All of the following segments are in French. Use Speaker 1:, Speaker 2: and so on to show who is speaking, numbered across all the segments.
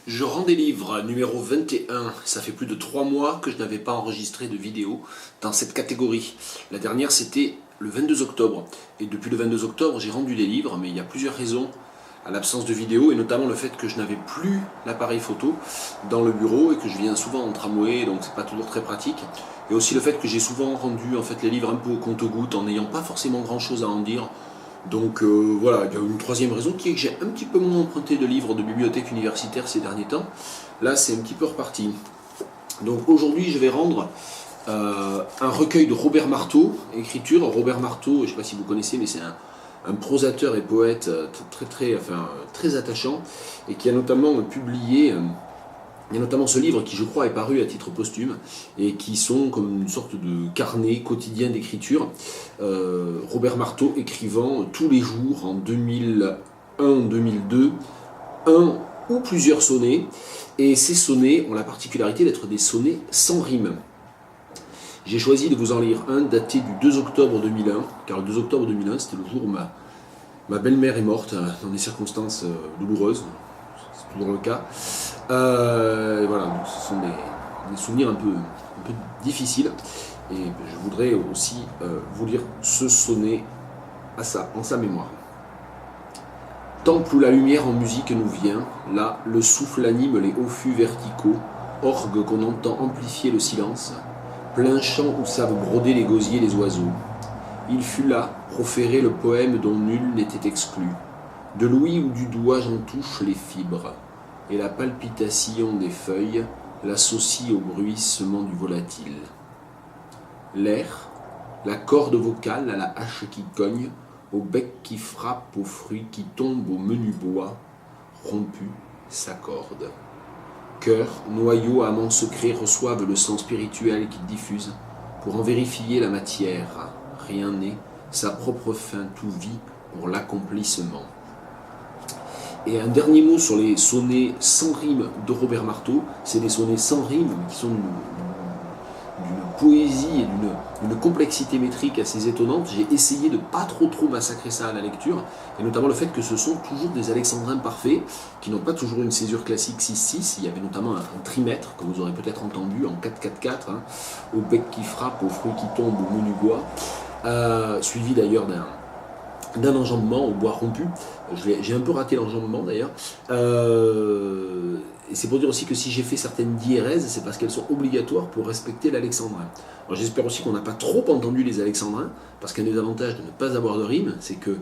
Speaker 1: Je rends des livres numéro 21. Ça fait plus de 3 mois que je n'avais pas enregistré de vidéo dans cette catégorie. La dernière c'était le 22 octobre. Et depuis le 22 octobre j'ai rendu des livres, mais il y a plusieurs raisons à l'absence de vidéo, et notamment le fait que je n'avais plus l'appareil photo dans le bureau et que je viens souvent en tramway, donc c'est pas toujours très pratique. Et aussi le fait que j'ai souvent rendu les livres un peu au compte-gouttes en n'ayant pas forcément grand chose à en dire. Donc voilà, il y a une troisième raison qui est que j'ai un petit peu moins emprunté de livres de bibliothèque universitaire ces derniers temps. Là c'est un petit peu reparti. Donc aujourd'hui je vais rendre un recueil de Robert Marteau, écriture. Robert Marteau, je ne sais pas si vous connaissez, mais c'est un prosateur et poète très attachant, et qui a notamment publié... Il y a notamment ce livre qui, je crois, est paru à titre posthume et qui sont comme une sorte de carnet quotidien d'écriture. Robert Marteau écrivant tous les jours en 2001-2002 un ou plusieurs sonnets. Et ces sonnets ont la particularité d'être des sonnets sans rime. J'ai choisi de vous en lire un daté du 2 octobre 2001, car le 2 octobre 2001, c'était le jour où ma belle-mère est morte, dans des circonstances douloureuses. C'est toujours le cas. Voilà, donc ce sont des souvenirs un peu difficiles, et je voudrais aussi vous lire ce sonnet en sa mémoire. Temple où la lumière en musique nous vient, là le souffle anime les hauts fûts verticaux, orgue qu'on entend amplifier le silence, plein champ où savent broder les gosiers les oiseaux. Il fut là proféré le poème dont nul n'était exclu, de l'ouïe ou du doigt j'en touche les fibres, et la palpitation des feuilles l'associe au bruissement du volatile. L'air, la corde vocale à la hache qui cogne, au bec qui frappe, aux fruits qui tombent au menu bois, rompu, s'accorde. Cœur, noyau, amant secret reçoivent le sang spirituel qu'ils diffusent, pour en vérifier la matière. Rien n'est, sa propre fin, tout vit pour l'accomplissement. Et un dernier mot sur les sonnets sans rime de Robert Marteau. C'est des sonnets sans rime qui sont d'une poésie et d'une complexité métrique assez étonnante. J'ai essayé de pas trop massacrer ça à la lecture, et notamment le fait que ce sont toujours des alexandrins parfaits qui n'ont pas toujours une césure classique 6-6. Il y avait notamment un trimètre que vous aurez peut-être entendu en 4-4-4, au bec qui frappe, aux fruits qui tombent, au menu bois, suivi d'ailleurs d'un enjambement au bois rompu. J'ai un peu raté l'enjambement d'ailleurs. Et c'est pour dire aussi que si j'ai fait certaines diérèses, c'est parce qu'elles sont obligatoires pour respecter l'alexandrin. Alors j'espère aussi qu'on n'a pas trop entendu les alexandrins, parce qu'un des avantages de ne pas avoir de rime, c'est que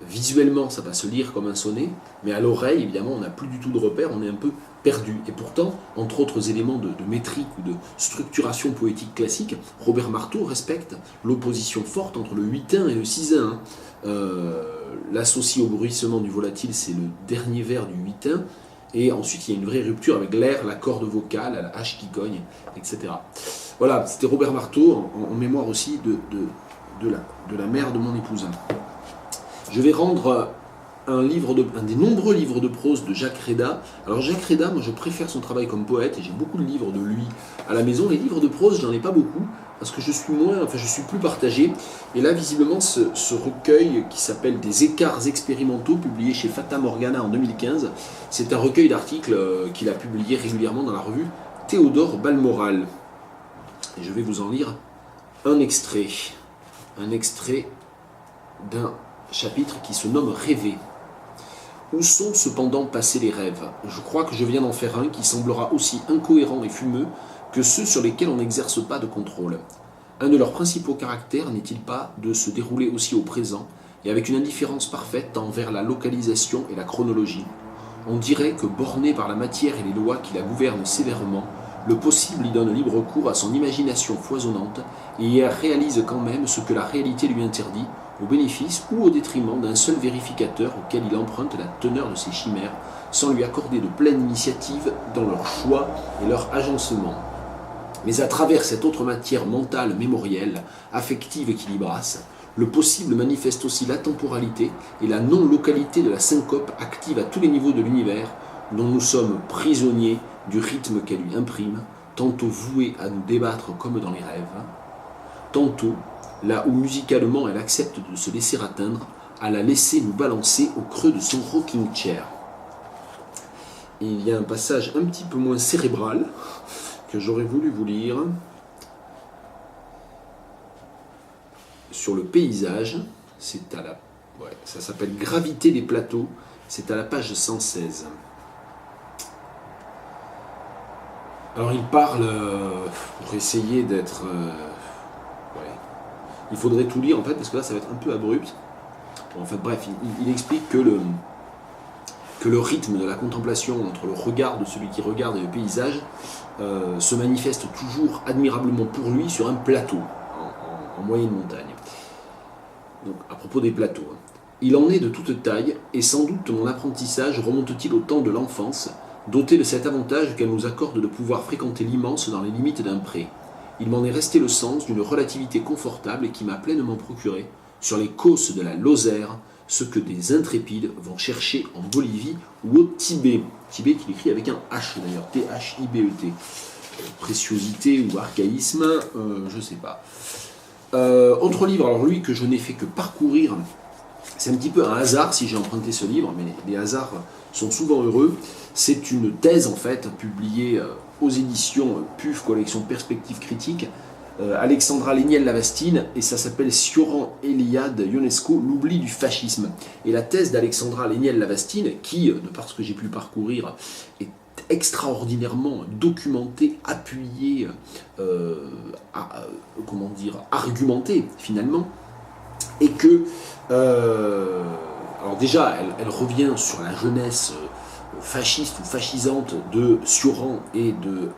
Speaker 1: visuellement ça va se lire comme un sonnet, mais à l'oreille évidemment on n'a plus du tout de repère, on est un peu perdu. Et pourtant, entre autres éléments de métrique ou de structuration poétique classique, Robert Marteau respecte l'opposition forte entre le 8-1 et le 6-1. L'associe au bruissement du volatile, c'est le dernier vers du 8-1, et ensuite il y a une vraie rupture avec l'air, la corde vocale, la hache qui cogne, etc. Voilà, c'était Robert Marteau, en mémoire aussi de la mère de mon épouse. Je vais rendre un des nombreux livres de prose de Jacques Réda. Alors Jacques Réda, moi je préfère son travail comme poète, et j'ai beaucoup de livres de lui à la maison. Les livres de prose, j'en ai pas beaucoup, parce que je suis plus partagé. Et là, visiblement, ce recueil qui s'appelle Des écarts expérimentaux, publié chez Fata Morgana en 2015, c'est un recueil d'articles qu'il a publié régulièrement dans la revue Théodore Balmoral. Et je vais vous en lire un extrait d'un chapitre qui se nomme Rêver. Où sont cependant passés les rêves? Je crois que je viens d'en faire un qui semblera aussi incohérent et fumeux que ceux sur lesquels on n'exerce pas de contrôle. Un de leurs principaux caractères n'est-il pas de se dérouler aussi au présent, et avec une indifférence parfaite envers la localisation et la chronologie? On dirait que, borné par la matière et les lois qui la gouvernent sévèrement, le possible y donne libre cours à son imagination foisonnante, et y réalise quand même ce que la réalité lui interdit, au bénéfice ou au détriment d'un seul vérificateur auquel il emprunte la teneur de ses chimères, sans lui accorder de pleine initiative dans leur choix et leur agencement. Mais à travers cette autre matière mentale mémorielle, affective qui l'embrasse, le possible manifeste aussi la temporalité et la non-localité de la syncope active à tous les niveaux de l'univers, dont nous sommes prisonniers du rythme qu'elle lui imprime, tantôt voués à nous débattre comme dans les rêves, tantôt, là où musicalement elle accepte de se laisser atteindre, à la laisser nous balancer au creux de son rocking chair. Et il y a un passage un petit peu moins cérébral que j'aurais voulu vous lire sur le paysage. C'est à la, ouais, ça s'appelle Gravité des plateaux. C'est à la page 116. Alors il parle, pour essayer d'être... ouais, il faudrait tout lire en fait, parce que là ça va être un peu abrupt. Bon, en fait bref, il explique que le rythme de la contemplation entre le regard de celui qui regarde et le paysage se manifeste toujours admirablement pour lui sur un plateau, en moyenne montagne. Donc à propos des plateaux. Il en est de toute taille, et sans doute mon apprentissage remonte-t-il au temps de l'enfance, doté de cet avantage qu'elle nous accorde de pouvoir fréquenter l'immense dans les limites d'un pré. Il m'en est resté le sens d'une relativité confortable et qui m'a pleinement procuré, sur les causses de la Lozère, ce que des intrépides vont chercher en Bolivie ou au Tibet. Tibet qu'il écrit avec un H d'ailleurs, T-H-I-B-E-T. Préciosité ou archaïsme, je sais pas. Autre livre, alors lui que je n'ai fait que parcourir, c'est un petit peu un hasard si j'ai emprunté ce livre, mais les hasards sont souvent heureux. C'est une thèse en fait, publiée aux éditions PUF, collection Perspectives critiques, Alexandra Léniel-Lavastine, et ça s'appelle Sioran Eliade Ionesco, l'oubli du fascisme. Et la thèse d'Alexandra Léniel-Lavastine, qui, de par ce que j'ai pu parcourir, est extraordinairement documentée, appuyée, comment dire, argumentée finalement, et que, alors déjà, elle revient sur la jeunesse fasciste ou fascisante de Sioran et de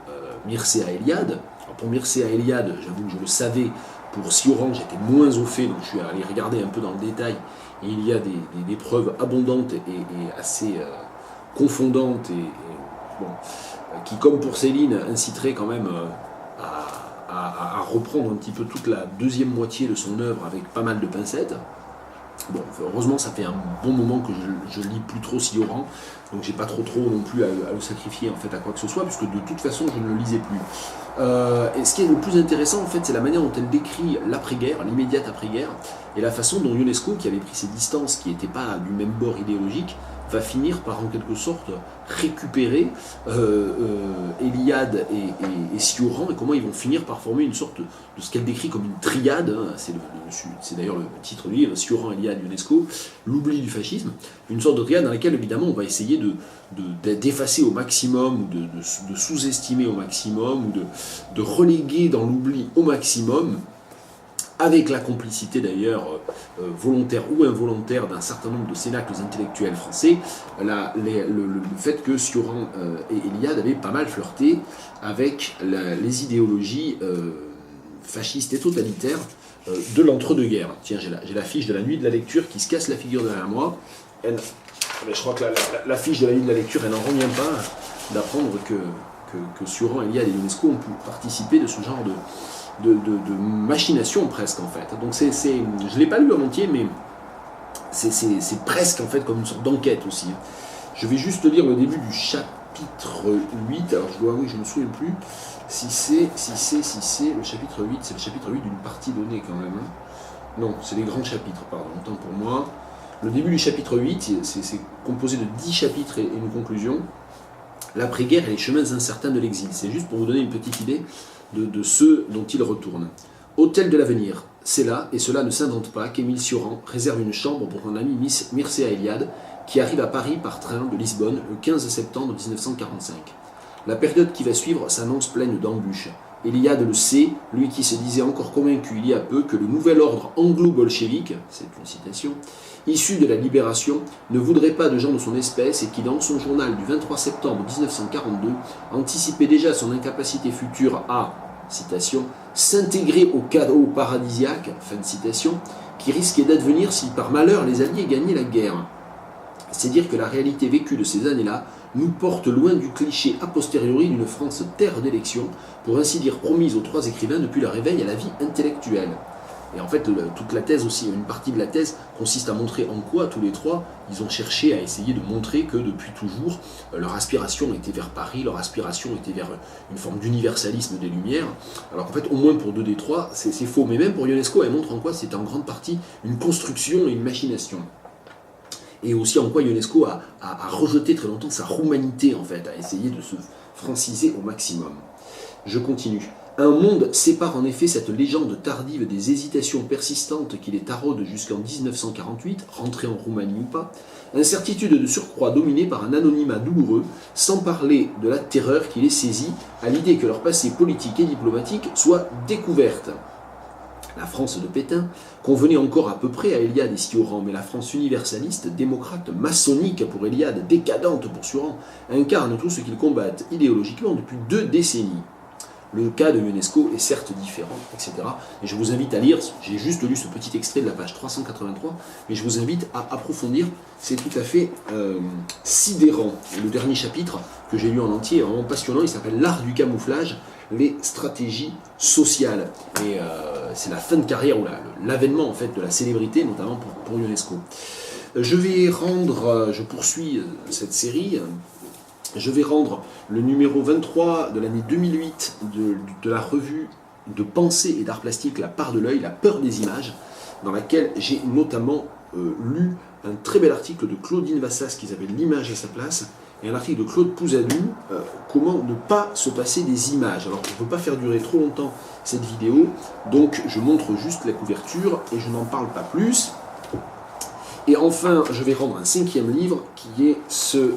Speaker 1: Mircea Eliade. Alors pour Mircea Eliade, j'avoue que je le savais, pour Sioran j'étais moins au fait, donc je suis allé regarder un peu dans le détail, et il y a des preuves abondantes et assez confondantes, bon, qui comme pour Céline inciteraient quand même à reprendre un petit peu toute la deuxième moitié de son œuvre avec pas mal de pincettes. Bon, heureusement, ça fait un bon moment que je lis plus trop Sioran, donc j'ai pas trop non plus à le sacrifier en fait à quoi que ce soit, puisque de toute façon je ne le lisais plus. Et ce qui est le plus intéressant en fait, c'est la manière dont elle décrit l'après-guerre, l'immédiate après-guerre, et la façon dont Ionesco, qui avait pris ses distances, qui n'était pas du même bord idéologique, va finir par en quelque sorte récupérer Eliade et Sioran, et comment ils vont finir par former une sorte de ce qu'elle décrit comme une triade, hein, c'est d'ailleurs le titre du livre, Sioran, Eliade, Ionesco, l'oubli du fascisme, une sorte de triade dans laquelle évidemment on va essayer d'effacer au maximum, de sous-estimer au maximum, ou de reléguer dans l'oubli au maximum, avec la complicité d'ailleurs volontaire ou involontaire d'un certain nombre de cénacles intellectuels français, le fait que Sioran et Eliade avaient pas mal flirté avec les idéologies fascistes et totalitaires de l'entre-deux-guerres. Tiens, j'ai la fiche de la nuit de la lecture qui se casse la figure derrière moi. Je crois que la fiche de la nuit de la lecture, elle n'en revient pas d'apprendre que Sioran, Eliade et Ionesco ont pu participer de ce genre de machination presque en fait. Donc je ne l'ai pas lu en entier, mais c'est presque en fait comme une sorte d'enquête aussi. Je vais juste lire le début du chapitre 8, alors je dois avouer que je ne me souviens plus si c'est le chapitre 8, c'est le chapitre 8 d'une partie donnée quand même. Non, c'est les grands chapitres, pardon, autant pour moi. Le début du chapitre 8, c'est composé de 10 chapitres et une conclusion. L'après-guerre et les chemins incertains de l'exil. C'est juste pour vous donner une petite idée de ceux dont il retourne. Hôtel de l'avenir, c'est là, et cela ne s'invente pas, qu'Émile Sioran réserve une chambre pour son ami Mircea Eliade, qui arrive à Paris par train de Lisbonne le 15 septembre 1945. La période qui va suivre s'annonce pleine d'embûches. Eliade le sait, lui qui se disait encore convaincu il y a peu que le nouvel ordre anglo-bolchevique, c'est une citation, issu de la libération, ne voudrait pas de gens de son espèce et qui, dans son journal du 23 septembre 1942, anticipait déjà son incapacité future à, citation, s'intégrer au chaos paradisiaque, fin de citation, qui risquait d'advenir si par malheur les Alliés gagnaient la guerre. C'est dire que la réalité vécue de ces années-là nous porte loin du cliché a posteriori d'une France terre d'élection, pour ainsi dire promise aux trois écrivains depuis leur réveil à la vie intellectuelle. Et en fait, toute la thèse aussi, une partie de la thèse consiste à montrer en quoi, tous les trois, ils ont cherché à essayer de montrer que depuis toujours, leur aspiration était vers Paris, leur aspiration était vers une forme d'universalisme des Lumières, alors qu'en fait, au moins pour deux des trois, c'est faux. Mais même pour Ionesco, elle montre en quoi c'est en grande partie une construction et une machination. et aussi en quoi Ionesco a rejeté très longtemps sa roumanité, en fait, a essayé de se franciser au maximum. Je continue. Un monde sépare en effet cette légende tardive des hésitations persistantes qui les taraudent jusqu'en 1948, rentrée en Roumanie ou pas, incertitude de surcroît dominée par un anonymat douloureux, sans parler de la terreur qui les saisit à l'idée que leur passé politique et diplomatique soit découverte. La France de Pétain convenait encore à peu près à Eliade et Sioran, mais la France universaliste, démocrate, maçonnique pour Eliade, décadente pour Sioran, incarne tout ce qu'ils combattent idéologiquement depuis 2 décennies. Le cas de Ionesco est certes différent, etc. Et je vous invite à lire, j'ai juste lu ce petit extrait de la page 383, mais je vous invite à approfondir, c'est tout à fait sidérant. Et le dernier chapitre que j'ai lu en entier est vraiment passionnant, il s'appelle L'art du camouflage, les stratégies sociales. Et c'est la fin de carrière, ou l'avènement en fait de la célébrité, notamment pour Ionesco. Je poursuis cette série. Je vais rendre le numéro 23 de l'année 2008 de la revue de pensée et d'art plastique La part de l'œil, la peur des images, dans laquelle j'ai notamment lu un très bel article de Claudine Vassas qui s'appelle L'image à sa place, et un article de Claude Pouzadou, comment ne pas se passer des images. Alors je ne peux pas faire durer trop longtemps cette vidéo, donc je montre juste la couverture et je n'en parle pas plus. Et enfin, je vais rendre un 5e livre qui est ce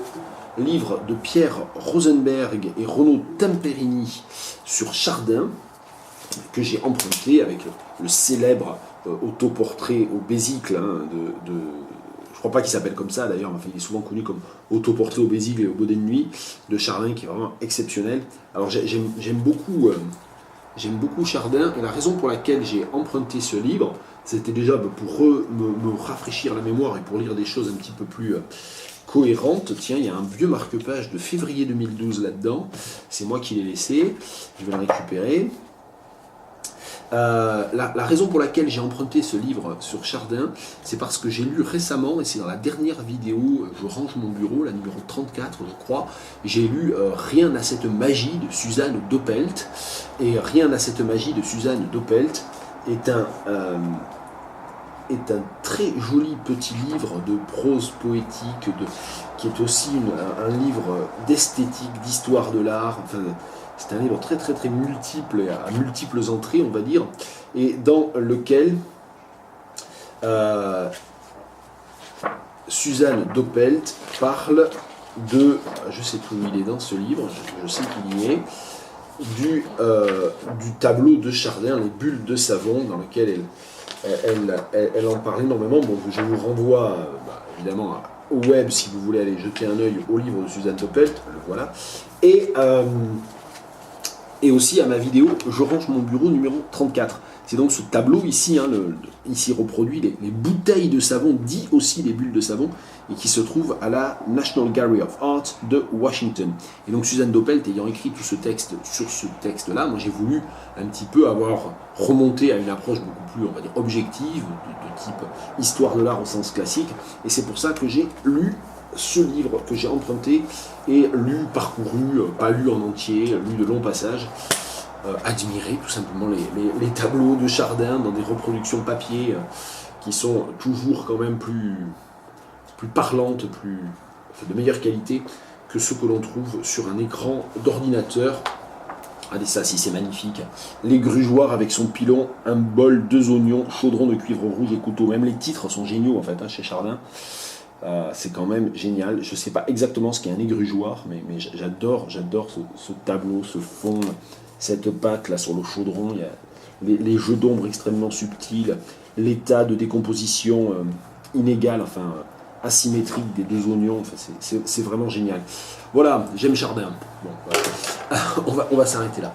Speaker 1: livre de Pierre Rosenberg et Renaud Tamperini sur Chardin, que j'ai emprunté avec le célèbre autoportrait au Bézicle je crois pas qu'il s'appelle comme ça d'ailleurs, enfin, il est souvent connu comme autoportrait au Bézicle et au Baudet de nuit de Chardin, qui est vraiment exceptionnel. Alors j'aime beaucoup Chardin, et la raison pour laquelle j'ai emprunté ce livre, c'était déjà pour me rafraîchir la mémoire et pour lire des choses un petit peu plus cohérente. Tiens, il y a un vieux marque-page de février 2012 là-dedans. C'est moi qui l'ai laissé. Je vais le récupérer. La raison pour laquelle j'ai emprunté ce livre sur Chardin, c'est parce que j'ai lu récemment, et c'est dans la dernière vidéo, je range mon bureau, la numéro 34 je crois, j'ai lu Rien n'a cette magie de Suzanne Doppelt. Et Rien n'a cette magie de Suzanne Doppelt est un très joli petit livre de prose poétique, qui est aussi un livre d'esthétique, d'histoire de l'art. Enfin, c'est un livre très très très multiple, à multiples entrées on va dire, et dans lequel Suzanne Doppelt parle de, je sais plus où il est dans ce livre, je sais qu'il y est, du tableau de Chardin, les bulles de savon, dans lequel elle en parle énormément. Bon, je vous renvoie évidemment au web si vous voulez aller jeter un œil au livre de Suzanne Doppelt, le voilà. Et aussi à ma vidéo Je range mon bureau numéro 34. C'est donc ce tableau ici, ici reproduit les bouteilles de savon, dit aussi les bulles de savon, et qui se trouve à la National Gallery of Art de Washington. Et donc Suzanne Doppelt ayant écrit tout ce texte sur ce texte-là, moi j'ai voulu un petit peu avoir remonté à une approche beaucoup plus, on va dire, objective, de type histoire de l'art au sens classique, et c'est pour ça que j'ai lu ce livre, que j'ai emprunté et lu, parcouru, pas lu en entier, lu de longs passages, admirer tout simplement les tableaux de Chardin dans des reproductions papier qui sont toujours quand même plus parlantes, de meilleure qualité que ceux que l'on trouve sur un écran d'ordinateur. Regardez ça, si c'est magnifique. Les grugeoirs avec son pilon, un bol, 2 oignons, chaudron de cuivre rouge et couteau. Même les titres sont géniaux en fait chez Chardin. C'est quand même génial. Je ne sais pas exactement ce qu'est un égrugeoir, mais j'adore ce tableau, ce fond, cette pâte là sur le chaudron. Il y a les jeux d'ombre extrêmement subtils, l'état de décomposition inégal, enfin asymétrique des 2 oignons. Enfin, c'est vraiment génial. Voilà, j'aime Chardin. Bon, voilà. on va s'arrêter là.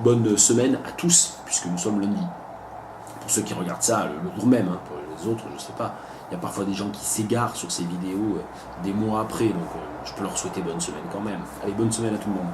Speaker 1: Bonne semaine à tous, puisque nous sommes lundi. Pour ceux qui regardent ça le jour même, hein, pour les autres, je ne sais pas. Il y a parfois des gens qui s'égarent sur ces vidéos des mois après, donc je peux leur souhaiter bonne semaine quand même. Allez, bonne semaine à tout le monde.